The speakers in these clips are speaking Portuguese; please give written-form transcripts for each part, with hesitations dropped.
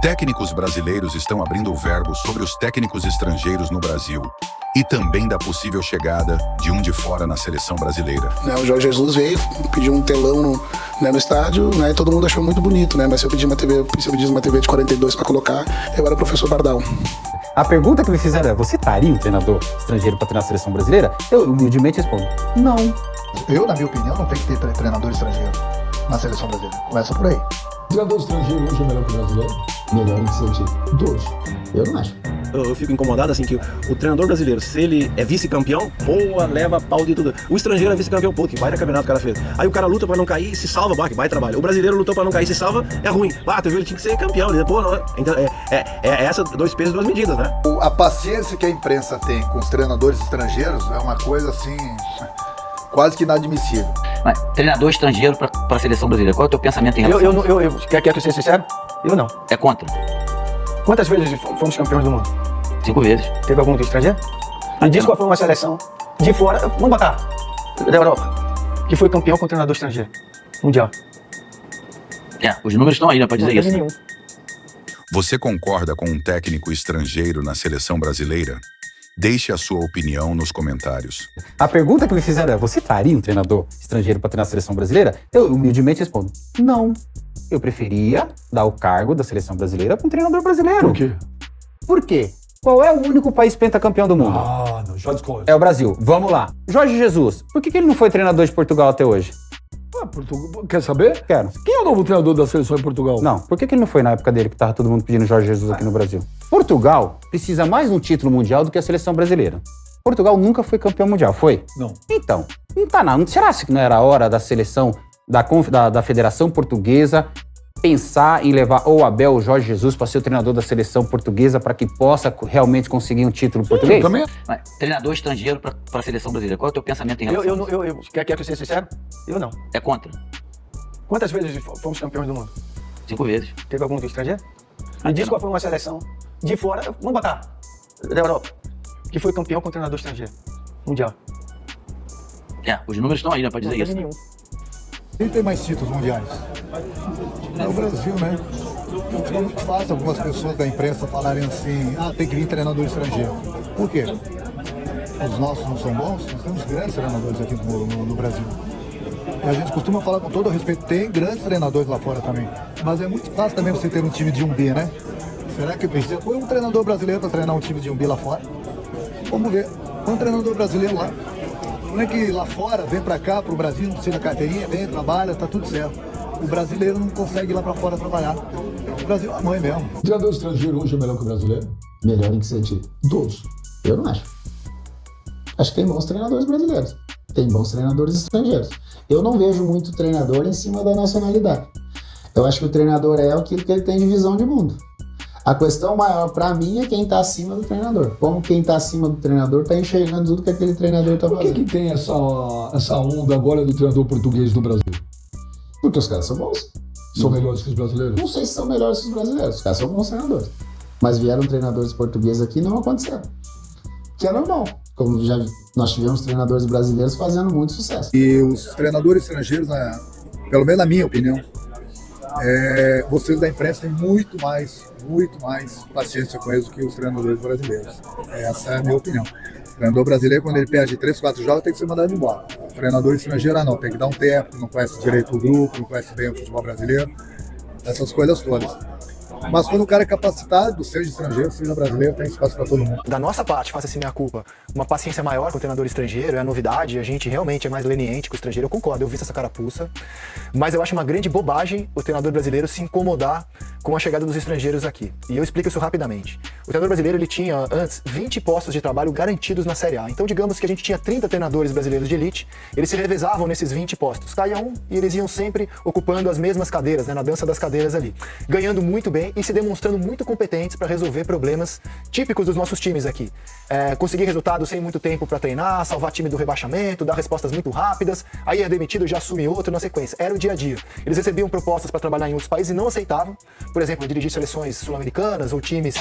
Técnicos brasileiros estão abrindo o verbo sobre os técnicos estrangeiros no Brasil e também da possível chegada de um de fora na seleção brasileira. O Jorge Jesus veio, pediu um telão no estádio, e todo mundo achou muito bonito, mas se eu pedisse uma TV de 42 para colocar, eu era o professor Bardal. A pergunta que me fizeram é: você traria um treinador estrangeiro para treinar a seleção brasileira? Eu humildemente respondo: não. Eu, na minha opinião, não tem que ter treinador estrangeiro na seleção brasileira. Começa por aí. O treinador estrangeiro hoje é melhor que o brasileiro? Melhor em que sentido? Todos. Eu não acho. Eu fico incomodado assim que o treinador brasileiro, se ele é vice-campeão, boa, leva pau de tudo. O estrangeiro é vice-campeão, pô, que baita campeonato o cara fez. Aí o cara luta pra não cair e se salva, que baita trabalho. O brasileiro lutou pra não cair e se salva, é ruim. Tu viu, ele tinha que ser campeão, né? Pô, não é. Então, é essa, 2 pesos, 2 medidas, né? A paciência que a imprensa tem com os treinadores estrangeiros é uma coisa assim, quase que inadmissível. Mas, treinador estrangeiro para a seleção brasileira, qual é o teu pensamento em relação a isso? Quer que eu seja sincero? Eu não. É contra? Quantas vezes fomos campeões do mundo? 5 vezes. Teve algum do estrangeiro? Me diz qual foi uma seleção de fora, vamos botar, da Europa, que foi campeão com treinador estrangeiro, mundial. Os números estão aí, né, pra dizer isso. Nenhum. Você concorda com um técnico estrangeiro na seleção brasileira? Deixe a sua opinião nos comentários. A pergunta que me fizeram é: você traria um treinador estrangeiro para treinar a seleção brasileira? Eu humildemente respondo: não. Eu preferia dar o cargo da seleção brasileira para um treinador brasileiro. Por quê? Por quê? Qual é o único país pentacampeão do mundo? Não, já discordo. É o Brasil. Vamos lá. Jorge Jesus, por que ele não foi treinador de Portugal até hoje? Quer saber? Quero. Quem é o novo treinador da seleção em Portugal? Não, por que ele não foi na época dele que tava todo mundo pedindo Jorge Jesus aqui no Brasil? Portugal precisa mais de um título mundial do que a seleção brasileira. Portugal nunca foi campeão mundial, foi? Não. Então, não tá não. Será que não era a hora da seleção, da Federação Portuguesa pensar em levar ou Abel ou Jorge Jesus para ser o treinador da seleção portuguesa para que possa realmente conseguir um título português? Também. Mas, treinador estrangeiro para a seleção brasileira, qual é o teu pensamento em relação a isso? Quer que eu seja sincero? Eu não. É contra? Quantas vezes fomos campeões do mundo? 5 vezes. Teve algum do estrangeiro? Me diz qual foi uma seleção de fora, vamos botar, da Europa, que foi campeão com treinador estrangeiro, mundial. Os números estão aí, né, pra dizer isso. Nenhum. Quem tem mais títulos mundiais? É o Brasil, né? É muito fácil algumas pessoas da imprensa falarem assim: tem que vir treinador estrangeiro. Por quê? Os nossos não são bons? Nós temos grandes treinadores aqui no Brasil. E a gente costuma falar com todo o respeito, tem grandes treinadores lá fora também. Mas é muito fácil também você ter um time de 1B, né? Será que precisa põe um treinador brasileiro para treinar um time de 1B lá fora? Vamos ver. Põe um treinador brasileiro lá. Não é que lá fora, vem pra cá, pro Brasil, tira a carteirinha, vem, trabalha, tá tudo certo. O brasileiro não consegue ir lá pra fora trabalhar. O Brasil é a mãe mesmo. O treinador estrangeiro hoje é melhor que o brasileiro? Melhor em que sentido? Todos. Eu não acho. Acho que tem bons treinadores brasileiros. Tem bons treinadores estrangeiros. Eu não vejo muito treinador em cima da nacionalidade. Eu acho que o treinador é aquilo que ele tem de visão de mundo. A questão maior pra mim é quem tá acima do treinador. Como quem tá acima do treinador tá enxergando tudo que aquele treinador tá fazendo. Por que tem essa onda agora do treinador português no Brasil? Porque os caras são bons. São melhores que os brasileiros? Não sei se são melhores que os brasileiros. Os caras são bons treinadores. Mas vieram treinadores portugueses aqui e não aconteceram. Que é normal. Como já nós tivemos treinadores brasileiros fazendo muito sucesso. E os treinadores estrangeiros, pelo menos na minha opinião, vocês da imprensa têm muito mais paciência com eles do que os treinadores brasileiros. Essa é a minha opinião. O treinador brasileiro, quando ele perde 3, 4 jogos, tem que ser mandado embora. O treinador estrangeiro, não, tem que dar um tempo, não conhece direito o grupo, não conhece bem o futebol brasileiro, essas coisas todas. Mas quando o cara é capacitado, seja estrangeiro, seja brasileiro, tem espaço para todo mundo. Da nossa parte, faça-se minha culpa, uma paciência maior com o treinador estrangeiro, é a novidade, a gente realmente é mais leniente com o estrangeiro, eu concordo, eu vi essa carapuça, mas eu acho uma grande bobagem o treinador brasileiro se incomodar com a chegada dos estrangeiros aqui. E eu explico isso rapidamente. O treinador brasileiro, ele tinha antes 20 postos de trabalho garantidos na Série A. Então, digamos que a gente tinha 30 treinadores brasileiros de elite, eles se revezavam nesses 20 postos. Caía um e eles iam sempre ocupando as mesmas cadeiras, na dança das cadeiras ali, ganhando muito bem e se demonstrando muito competentes para resolver problemas típicos dos nossos times aqui. Conseguir resultados sem muito tempo para treinar, salvar time do rebaixamento, dar respostas muito rápidas, aí é demitido, já assume outro na sequência. Era o dia a dia. Eles recebiam propostas para trabalhar em outros países e não aceitavam. Por exemplo, dirigir seleções sul-americanas ou times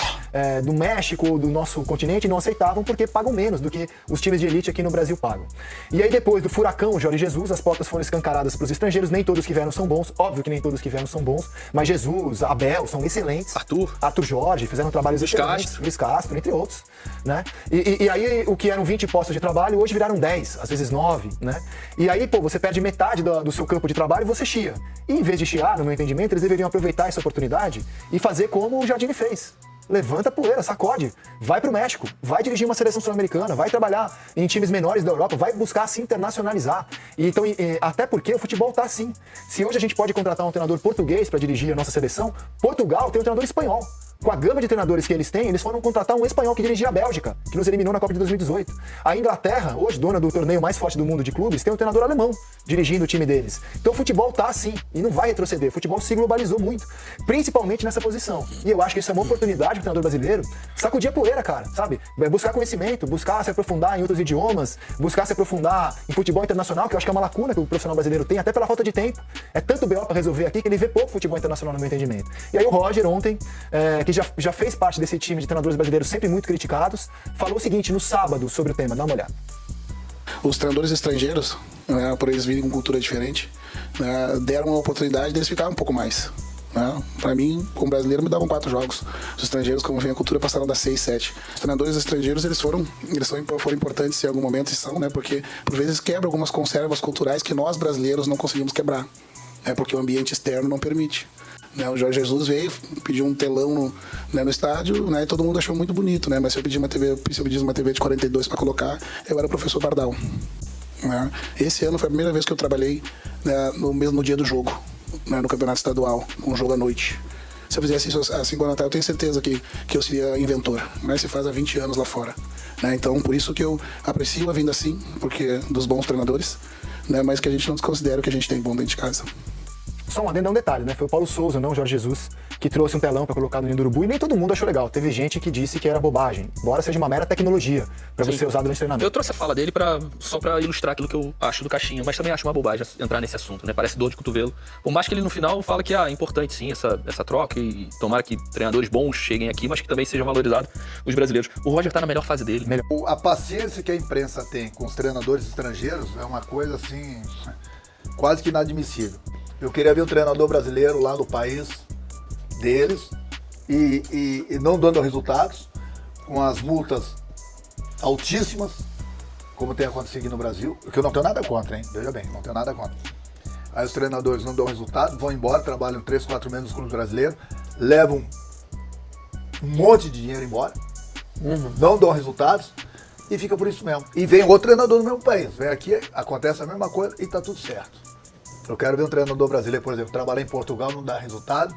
do México ou do nosso continente, não aceitavam porque pagam menos do que os times de elite aqui no Brasil pagam. E aí depois do furacão Jorge Jesus, as portas foram escancaradas para os estrangeiros, nem todos que vieram são bons, óbvio que nem todos que vieram são bons, mas Jesus, Abel, são excelentes excelentes. Arthur Jorge, fizeram trabalhos excelentes. Luiz Castro, entre outros, né? E aí, o que eram 20 postos de trabalho, hoje viraram 10, às vezes 9, né? E aí, pô, você perde metade do seu campo de trabalho e você chia. E em vez de chiar, no meu entendimento, eles deveriam aproveitar essa oportunidade e fazer como o Jardine fez. Levanta a poeira, sacode, vai pro México, vai dirigir uma seleção sul-americana, vai trabalhar em times menores da Europa, vai buscar se internacionalizar. Então, até porque o futebol tá assim. Se hoje a gente pode contratar um treinador português para dirigir a nossa seleção, Portugal tem um treinador espanhol. Com a gama de treinadores que eles têm, eles foram contratar um espanhol que dirigia a Bélgica, que nos eliminou na Copa de 2018. A Inglaterra, hoje dona do torneio mais forte do mundo de clubes, tem um treinador alemão dirigindo o time deles. Então o futebol tá assim e não vai retroceder. O futebol se globalizou muito, principalmente nessa posição. E eu acho que isso é uma oportunidade pro treinador brasileiro sacudir a poeira, cara, sabe? Buscar conhecimento, buscar se aprofundar em outros idiomas, buscar se aprofundar em futebol internacional, que eu acho que é uma lacuna que o profissional brasileiro tem, até pela falta de tempo. É tanto BO pra resolver aqui que ele vê pouco futebol internacional no meu entendimento. E aí o Roger ontem, que já fez parte desse time de treinadores brasileiros sempre muito criticados, falou o seguinte no sábado sobre o tema, dá uma olhada. Os treinadores estrangeiros, né, por eles virem com cultura diferente, né, deram uma oportunidade deles ficarem um pouco mais. Né? Para mim, como brasileiro, me davam 4 jogos. Os estrangeiros, como vem a cultura, passaram das 6, 7. Os treinadores estrangeiros, eles foram importantes em algum momento, e são, né, porque por vezes quebram algumas conservas culturais que nós brasileiros não conseguimos quebrar, né, porque o ambiente externo não permite. O Jorge Jesus veio, pediu um telão no estádio, né, e todo mundo achou muito bonito, né, mas se eu pedisse uma TV de 42 para colocar, eu era o professor Pardal. Né. Esse ano foi a primeira vez que eu trabalhei, né, no mesmo dia do jogo, né, no campeonato estadual, um jogo à noite. Se eu fizesse isso há 5 anos atrás, eu tenho certeza que eu seria inventor, mas se faz há 20 anos lá fora. Né, então, por isso que eu aprecio a vinda assim, porque dos bons treinadores, né, mas que a gente não desconsidera o que a gente tem bom dentro de casa. Só um adendo, um detalhe, né? Foi o Paulo Souza, não o Jorge Jesus, que trouxe um telão para colocar no Ninho do Urubu e nem todo mundo achou legal. Teve gente que disse que era bobagem, embora seja uma mera tecnologia para você usar durante o treinamento. Eu trouxe a fala dele só para ilustrar aquilo que eu acho do Caixinha, mas também acho uma bobagem entrar nesse assunto, né? Parece dor de cotovelo. Por mais que ele no final fala que é importante sim essa troca e tomara que treinadores bons cheguem aqui, mas que também sejam valorizados os brasileiros. O Roger tá na melhor fase dele. A paciência que a imprensa tem com os treinadores estrangeiros é uma coisa assim, quase que inadmissível. Eu queria ver o treinador brasileiro lá no país deles e não dando resultados, com as multas altíssimas, como tem acontecido aqui no Brasil, que eu não tenho nada contra, hein? Veja bem, não tenho nada contra. Aí os treinadores não dão resultado, vão embora, trabalham 3, 4 meses nos clubes brasileiros, levam um monte de dinheiro embora, não dão resultados e fica por isso mesmo. E vem outro treinador do mesmo país, vem aqui, acontece a mesma coisa e tá tudo certo. Eu quero ver um treinador brasileiro, por exemplo, trabalhar em Portugal, não dá resultado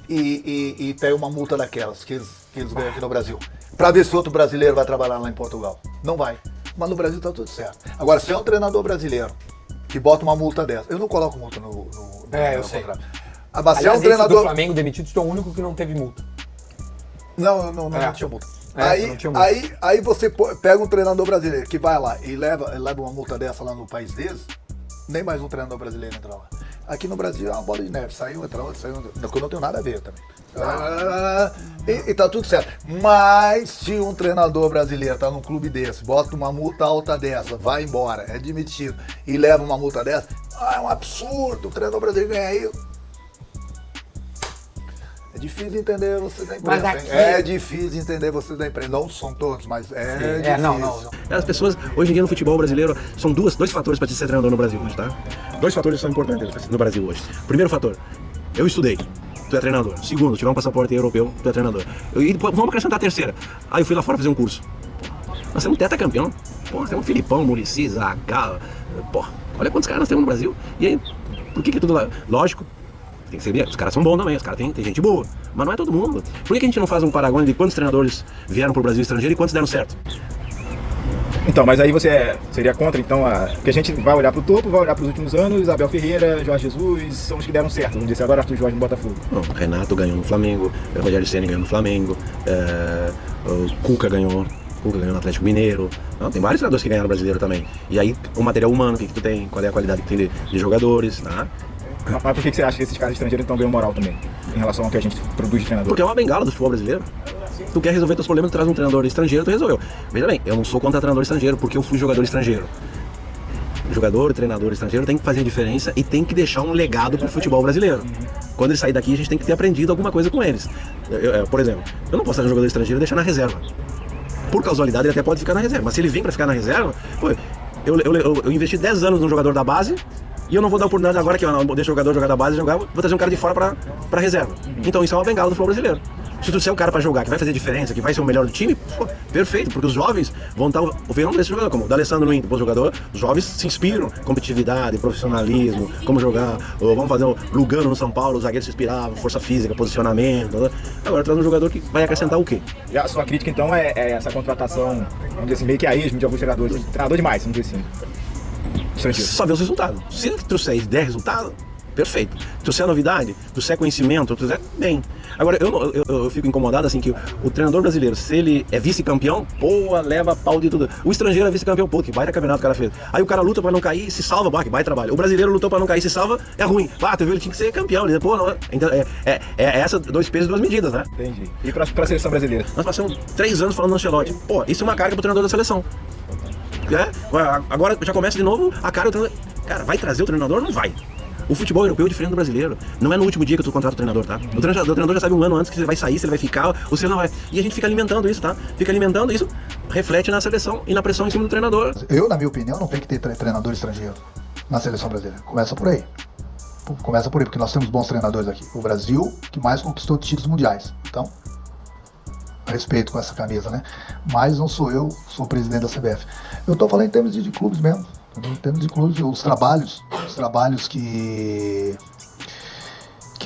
e pega uma multa daquelas que eles ganham aqui no Brasil. Pra ver se outro brasileiro vai trabalhar lá em Portugal. Não vai. Mas no Brasil tá tudo certo. Agora, se é um treinador brasileiro que bota uma multa dessa, eu não coloco multa no eu sei. contrato. Mas se é um Aliás, treinador... esse do Flamengo demitido, tu é o único que não teve multa. Não tinha multa. Aí você pega um treinador brasileiro que vai lá e leva uma multa dessa lá no país deles, nem mais um treinador brasileiro entra lá. Aqui no Brasil é uma bola de neve, saiu, entra outro, saiu, eu não tenho nada a ver também. E tá tudo certo. Mas se um treinador brasileiro tá num clube desse, bota uma multa alta dessa, vai embora, é demitido e leva uma multa dessa, é um absurdo, o treinador brasileiro ganha isso. É difícil entender você da imprensa. Aqui... É difícil entender você da imprensa. Não são todos, mas é difícil. Não. As pessoas, hoje em dia no futebol brasileiro, são dois fatores para ser treinador no Brasil hoje, tá? 2 fatores são importantes no Brasil hoje. Primeiro fator, eu estudei, tu é treinador. Segundo, tiver um passaporte europeu, tu é treinador. E vamos acrescentar a terceira. Aí eu fui lá fora fazer um curso. Nós temos um tetracampeão. Pô, nós temos um Filipão, Muricy, Zagallo. Pô, olha quantos caras nós temos no Brasil. E aí, por que tudo lá? Lógico. Tem que ser, os caras são bons também, os caras tem gente boa, mas não é todo mundo. Por que a gente não faz um paragônio de quantos treinadores vieram pro Brasil estrangeiro e quantos deram certo? Então, mas aí você seria contra, então, porque a gente vai olhar pro topo, vai olhar pros últimos anos, Abel Ferreira, Jorge Jesus, são os que deram certo, vamos dizer, agora Arthur Jorge no Botafogo. Não, Renato ganhou no Flamengo, Rogério Ceni ganhou no Flamengo, o Cuca ganhou no Atlético Mineiro. Não, tem vários treinadores que ganharam brasileiro também. E aí, o material humano, o que tu tem, qual é a qualidade que tem de jogadores, tá? Mas por que você acha que esses caras estrangeiros estão ganhando moral também, em relação ao que a gente produz de treinador? Porque é uma bengala do futebol brasileiro. Tu quer resolver teus problemas, traz um treinador estrangeiro, tu resolveu. Veja bem, eu não sou contra treinador estrangeiro, porque eu fui jogador estrangeiro. jogador, treinador estrangeiro tem que fazer a diferença e tem que deixar um legado pro futebol brasileiro. Quando ele sair daqui, a gente tem que ter aprendido alguma coisa com eles. Por exemplo, eu não posso trazer um jogador estrangeiro e deixar na reserva. Por casualidade, ele até pode ficar na reserva, mas se ele vir para ficar na reserva, pô, eu investi 10 anos num jogador da base e eu não vou dar oportunidade agora que eu não deixo o jogador jogar da base, vou trazer um cara de fora para reserva. Então isso é uma bengala do futebol brasileiro. Se tu é um cara para jogar, que vai fazer diferença, que vai ser o melhor do time, pô, perfeito, porque os jovens vão estar vendo esse jogador, como o D'Alessandro no Inter, bom jogador, os jovens se inspiram, competitividade, profissionalismo, como jogar, ou vamos fazer o Lugano no São Paulo, os zagueiros se inspiravam, força física, posicionamento, né? Agora traz um jogador que vai acrescentar o quê? E a sua crítica então é essa contratação, vamos dizer assim, meio que a esmo de alguns treinadores, treinador demais, vamos dizer assim. Só ver os resultados. Se trouxer 10 resultados, perfeito. Trouxer novidade, trouxer conhecimento, trouxer bem. Agora, eu fico incomodado assim que o treinador brasileiro, se ele é vice-campeão, pô, leva pau de tudo. O estrangeiro é vice-campeão, pô, que baita campeonato o cara fez. Aí o cara luta pra não cair, se salva, que baita trabalho. O brasileiro lutou pra não cair, se salva, é ruim. Tu viu, ele tinha que ser campeão. Ele, pô, não, então, é essa, 2 pesos, 2 medidas, né? Entendi. E pra seleção brasileira? Nós passamos 3 anos falando no Ancelotti. Pô, isso é uma carga pro treinador da seleção. Agora já começa de novo a cara do treinador. Cara, vai trazer o treinador? Não vai. O futebol europeu é diferente do brasileiro. Não é no último dia que tu contrata o treinador, tá? O treinador já sabe um ano antes que você vai sair, se ele vai ficar, ou se ele não vai. E a gente fica alimentando isso, tá? Fica alimentando isso, reflete na seleção e na pressão em cima do treinador. Eu, na minha opinião, não tem que ter treinador estrangeiro na seleção brasileira. Começa por aí. Começa por aí, porque nós temos bons treinadores aqui. O Brasil, que mais conquistou títulos mundiais. Então, respeito com essa camisa, né? Mas não sou eu, sou o presidente da CBF. Eu tô falando em termos de clubes mesmo. Em termos de clubes, os trabalhos que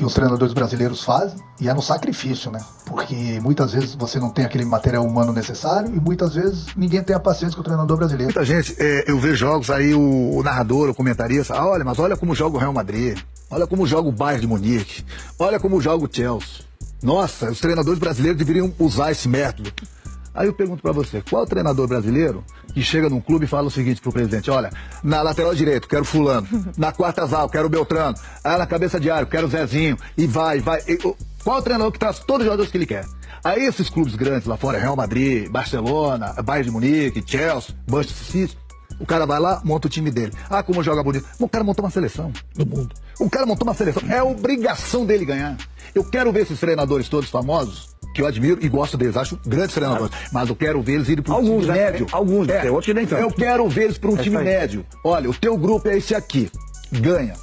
os treinadores brasileiros fazem, e é no sacrifício, né? Porque muitas vezes você não tem aquele material humano necessário e muitas vezes ninguém tem a paciência com o treinador brasileiro. Muita gente, eu vejo jogos aí, o narrador, o comentarista, olha como joga o Real Madrid, olha como joga o Bayern de Munique, olha como joga o Chelsea. Nossa, os treinadores brasileiros deveriam usar esse método. Aí eu pergunto pra você, qual treinador brasileiro que chega num clube e fala o seguinte pro presidente, olha, na lateral direito quero fulano, na quarta zaga quero Beltrano, na cabeça de área quero Zezinho, e vai. Qual treinador que traz todos os jogadores que ele quer? Aí esses clubes grandes lá fora, Real Madrid, Barcelona, Bayern de Munique, Chelsea, Manchester City, o cara vai lá, monta o time dele. Como joga bonito. O cara montou uma seleção do mundo. O cara montou uma seleção. É obrigação dele ganhar. Eu quero ver esses treinadores todos famosos, que eu admiro e gosto deles, acho grandes treinadores. Mas eu quero ver eles irem para um time médio. Alguns, tem outros que nem tanto. Eu quero ver eles para um time médio. Olha, o teu grupo é esse aqui. Ganha.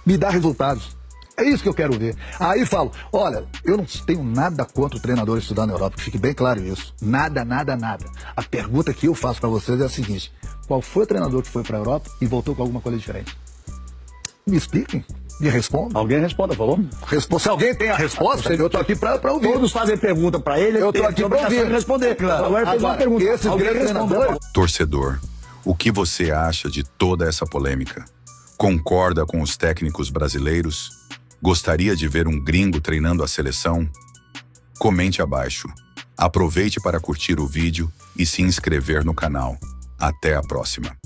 Me dá resultados. É isso que eu quero ver. Aí falo, olha, eu não tenho nada contra o treinador estudar na Europa, que fique bem claro isso. Nada. A pergunta que eu faço para vocês é a seguinte: qual foi o treinador que foi para a Europa e voltou com alguma coisa diferente? Me expliquem. Me respondam. Alguém responda, falou? Se alguém tem a resposta, eu tô aqui para ouvir. Todos fazem pergunta para ele, eu tô aqui para ouvir. Responder. Claro. Agora fez uma pergunta. Esses grandes treinadores... Torcedor, o que você acha de toda essa polêmica? Concorda com os técnicos brasileiros? Gostaria de ver um gringo treinando a seleção? Comente abaixo. Aproveite para curtir o vídeo e se inscrever no canal. Até a próxima.